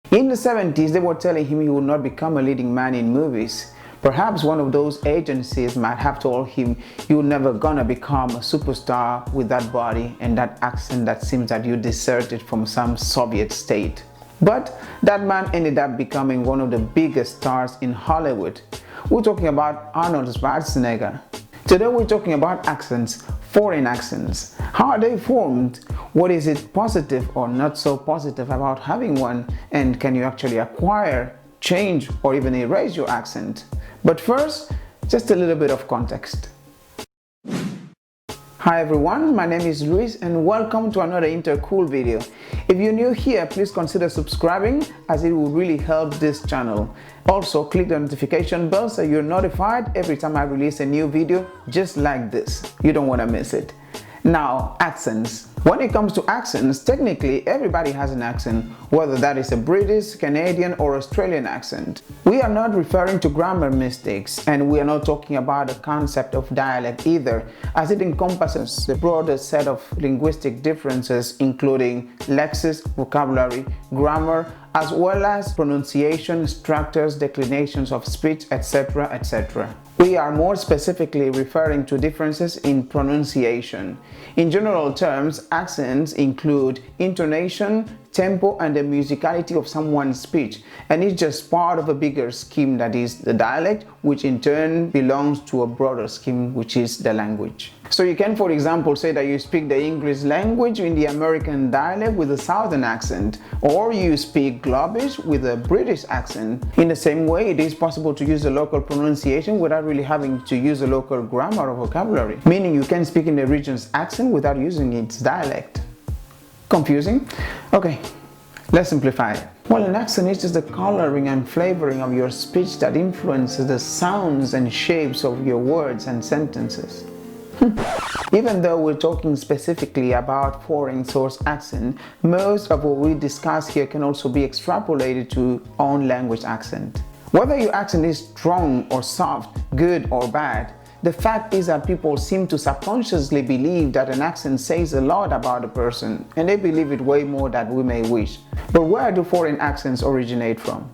In the 70s, they were telling him he would not become a leading man in movies. Perhaps one of those agencies might have told him, you're never gonna become a superstar with that body and that accent that seems that you deserted from some Soviet state. But that man ended up becoming one of the biggest stars in Hollywood. We're talking about Arnold Schwarzenegger. Today we're talking about accents, foreign accents. How are they formed? What is it positive or not so positive about having one? And can you actually acquire, change, or even erase your accent? But first, just a little bit of context. Hi everyone, my name is Luis and welcome to another Intercool video. If you're new here, please consider subscribing as it will really help this channel. Also, click the notification bell so you're notified every time I release a new video just like this. You don't want to miss it. Now, accents. When it comes to accents, technically everybody has an accent, whether that is a British, Canadian or Australian accent. We are not referring to grammar mistakes, and we are not talking about the concept of dialect either, as it encompasses the broader set of linguistic differences including lexis, vocabulary, grammar, as well as pronunciation, structures, declinations of speech, etc., etc. We are more specifically referring to differences in pronunciation. In general terms, accents include intonation, tempo, and the musicality of someone's speech, and it's just part of a bigger scheme that is the dialect, which in turn belongs to a broader scheme, which is the language. So you can, for example, say that you speak the English language in the American dialect with a Southern accent, or you speak Globish with a British accent. In the same way, it is possible to use a local pronunciation without really having to use a local grammar or vocabulary, meaning you can speak in the region's accent without using its dialect. Confusing? Okay, let's simplify it. Well, an accent is just the coloring and flavoring of your speech that influences the sounds and shapes of your words and sentences. Even though we're talking specifically about foreign source accent, most of what we discuss here can also be extrapolated to own language accent. Whether your accent is strong or soft, good or bad, the fact is that people seem to subconsciously believe that an accent says a lot about a person, and they believe it way more than we may wish. But where do foreign accents originate from?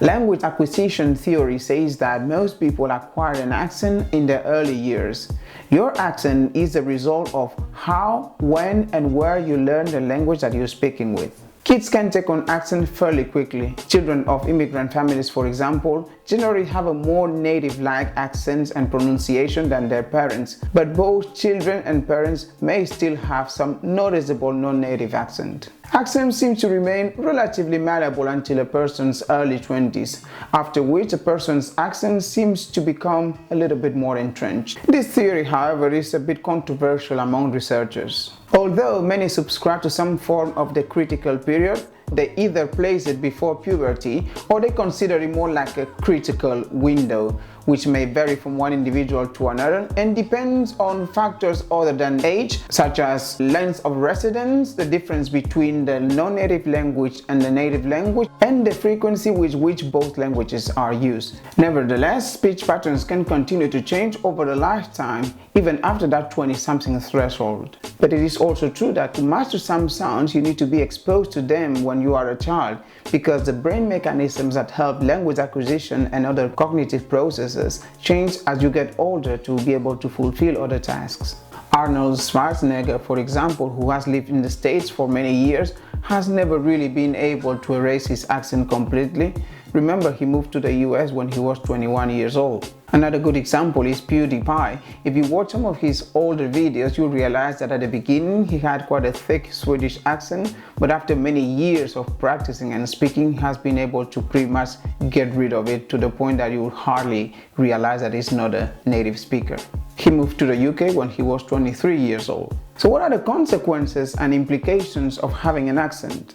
Language acquisition theory says that most people acquire an accent in their early years. Your accent is the result of how, when, and where you learn the language that you're speaking with. Kids can take on accent fairly quickly. Children of immigrant families, for example, generally have a more native-like accent and pronunciation than their parents, but both children and parents may still have some noticeable non-native accent. Accent seems to remain relatively malleable until a person's early 20s, after which a person's accent seems to become a little bit more entrenched. This theory, however, is a bit controversial among researchers. Although many subscribe to some form of the critical period, they either place it before puberty or they consider it more like a critical window, which may vary from one individual to another and depends on factors other than age, such as length of residence, the difference between the non-native language and the native language, and the frequency with which both languages are used. Nevertheless, speech patterns can continue to change over a lifetime, even after that 20-something threshold. But it is also true that to master some sounds, you need to be exposed to them when you are a child, because the brain mechanisms that help language acquisition and other cognitive processes change as you get older to be able to fulfill other tasks. Arnold Schwarzenegger, for example, who has lived in the States for many years, has never really been able to erase his accent completely. Remember, he moved to the US when he was 21 years old. Another good example is PewDiePie. If you watch some of his older videos, you'll realize that at the beginning he had quite a thick Swedish accent, but after many years of practicing and speaking, he has been able to pretty much get rid of it to the point that you will hardly realize that he's not a native speaker. He moved to the UK when he was 23 years old. So what are the consequences and implications of having an accent?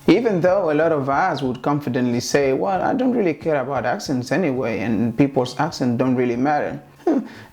Even though a lot of us would confidently say, well, I don't really care about accents anyway, and people's accents don't really matter.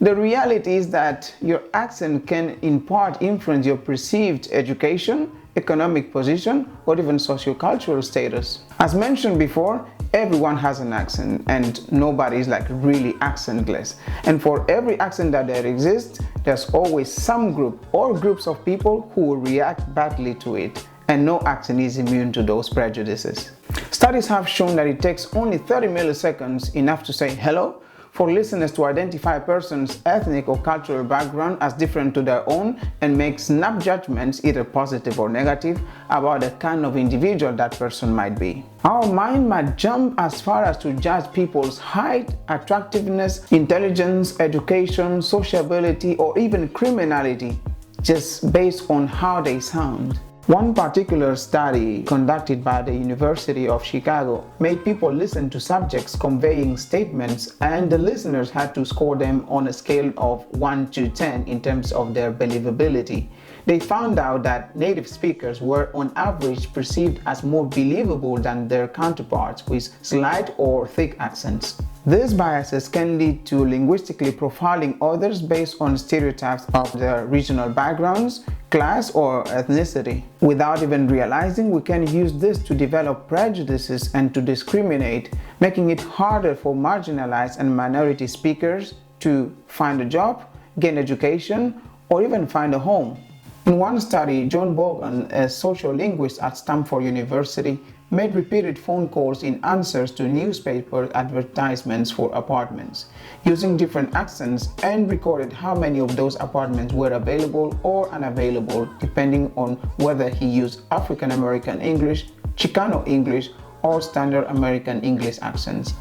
The reality is that your accent can in part influence your perceived education, economic position, or even sociocultural status. As mentioned before, everyone has an accent and nobody is like really accentless. And for every accent that there exists, there's always some group or groups of people who will react badly to it. And no accent is immune to those prejudices. Studies have shown that it takes only 30 milliseconds, enough to say hello, for listeners to identify a person's ethnic or cultural background as different to their own and make snap judgments, either positive or negative, about the kind of individual that person might be. Our mind might jump as far as to judge people's height, attractiveness, intelligence, education, sociability, or even criminality just based on how they sound. One particular study conducted by the University of Chicago made people listen to subjects conveying statements, and the listeners had to score them on a scale of 1 to 10 in terms of their believability. They found out that native speakers were on average perceived as more believable than their counterparts with slight or thick accents. These biases can lead to linguistically profiling others based on stereotypes of their regional backgrounds, class, or ethnicity. Without even realizing, we can use this to develop prejudices and to discriminate, making it harder for marginalized and minority speakers to find a job, gain education, or even find a home. In one study, John Bogan, a social linguist at Stanford University, made repeated phone calls in answers to newspaper advertisements for apartments, using different accents, and recorded how many of those apartments were available or unavailable, depending on whether he used African American English, Chicano English, or Standard American English accents.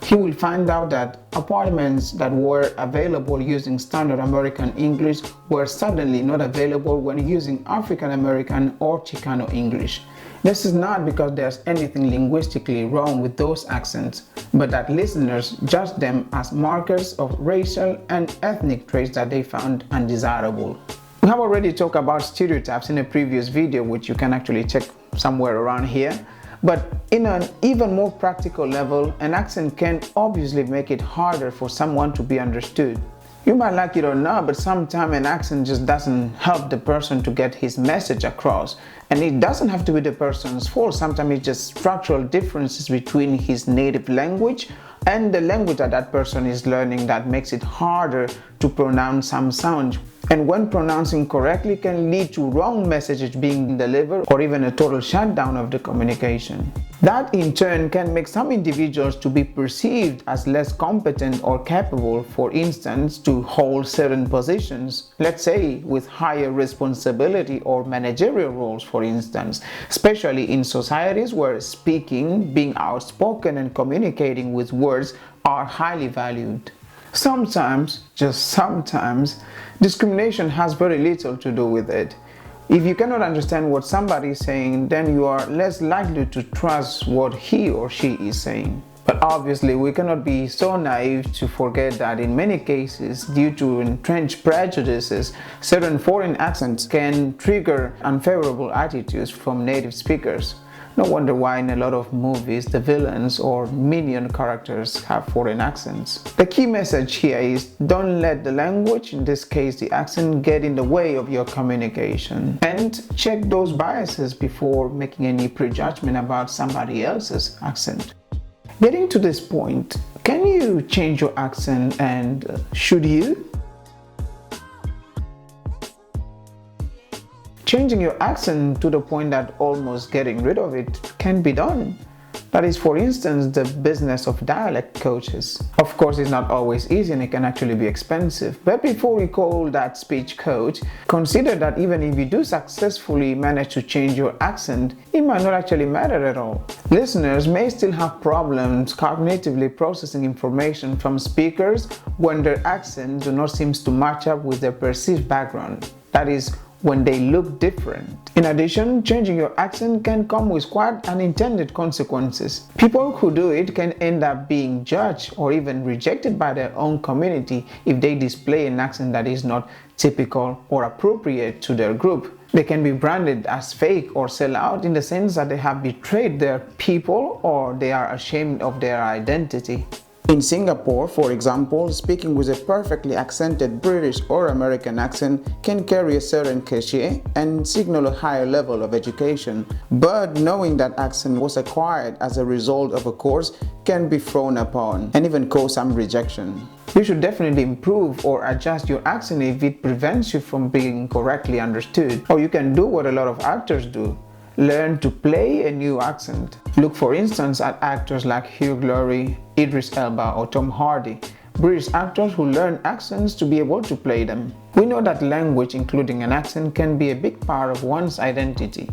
He will find out that apartments that were available using Standard American English were suddenly not available when using African American or Chicano English. This is not because there's anything linguistically wrong with those accents, but that listeners judge them as markers of racial and ethnic traits that they found undesirable. We have already talked about stereotypes in a previous video, which you can actually check somewhere around here. But in an even more practical level, an accent can obviously make it harder for someone to be understood. You might like it or not, but sometimes an accent just doesn't help the person to get his message across. And it doesn't have to be the person's fault. Sometimes it's just structural differences between his native language and the language that that person is learning that makes it harder to pronounce some sounds. And when pronouncing correctly can lead to wrong messages being delivered or even a total shutdown of the communication. That in turn can make some individuals to be perceived as less competent or capable, for instance, to hold certain positions, let's say with higher responsibility or managerial roles, for instance, especially in societies where speaking, being outspoken and communicating with words are highly valued. Sometimes, just sometimes, discrimination has very little to do with it. If you cannot understand what somebody is saying, then you are less likely to trust what he or she is saying. But obviously, we cannot be so naive to forget that in many cases, due to entrenched prejudices, certain foreign accents can trigger unfavorable attitudes from native speakers. No wonder why in a lot of movies the villains or minion characters have foreign accents. The key message here is don't let the language, in this case the accent, get in the way of your communication. And check those biases before making any prejudgment about somebody else's accent. Getting to this point, can you change your accent, and should you? Changing your accent to the point that almost getting rid of it can be done. That is, for instance, the business of dialect coaches. Of course, it's not always easy and it can actually be expensive. But before you call that speech coach, consider that even if you do successfully manage to change your accent, it might not actually matter at all. Listeners may still have problems cognitively processing information from speakers when their accent do not seem to match up with their perceived background. That is, when they look different. In addition, changing your accent can come with quite unintended consequences. People who do it can end up being judged or even rejected by their own community if they display an accent that is not typical or appropriate to their group. They can be branded as fake or sell out in the sense that they have betrayed their people or they are ashamed of their identity. In Singapore, for example, speaking with a perfectly accented British or American accent can carry a certain cachet and signal a higher level of education. But knowing that accent was acquired as a result of a course can be frowned upon and even cause some rejection. You should definitely improve or adjust your accent if it prevents you from being correctly understood. Or you can do what a lot of actors do. Learn to play a new accent. Look for instance at actors like Hugh Laurie, Idris Elba or Tom Hardy, British actors who learn accents to be able to play them. We know that language, including an accent, can be a big part of one's identity.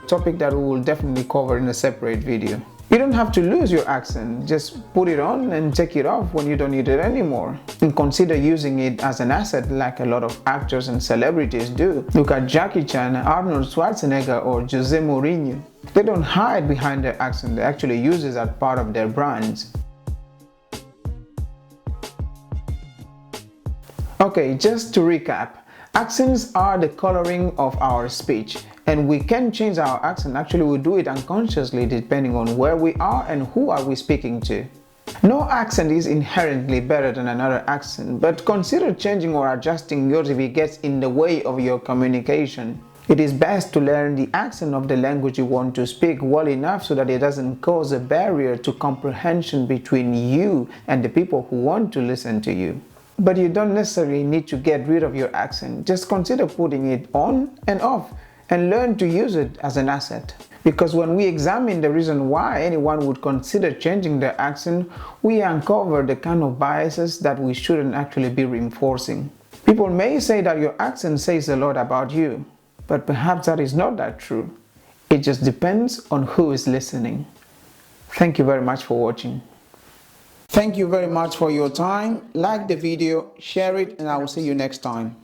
Topic that we will definitely cover in a separate video. You don't have to lose your accent, just put it on and take it off when you don't need it anymore. And consider using it as an asset like a lot of actors and celebrities do. Look at Jackie Chan, Arnold Schwarzenegger or Jose Mourinho. They don't hide behind their accent, they actually use it as part of their brands. Okay, just to recap, accents are the coloring of our speech. And we can change our accent, actually we do it unconsciously depending on where we are and who are we speaking to. No accent is inherently better than another accent, but consider changing or adjusting yours if it gets in the way of your communication. It is best to learn the accent of the language you want to speak well enough so that it doesn't cause a barrier to comprehension between you and the people who want to listen to you. But you don't necessarily need to get rid of your accent, just consider putting it on and off and learn to use it as an asset. Because when we examine the reason why anyone would consider changing their accent, we uncover the kind of biases that we shouldn't actually be reinforcing. People may say that your accent says a lot about you, but perhaps that is not that true. It just depends on who is listening. Thank you very much for watching. Thank you very much for your time. Like the video, share it, and I will see you next time.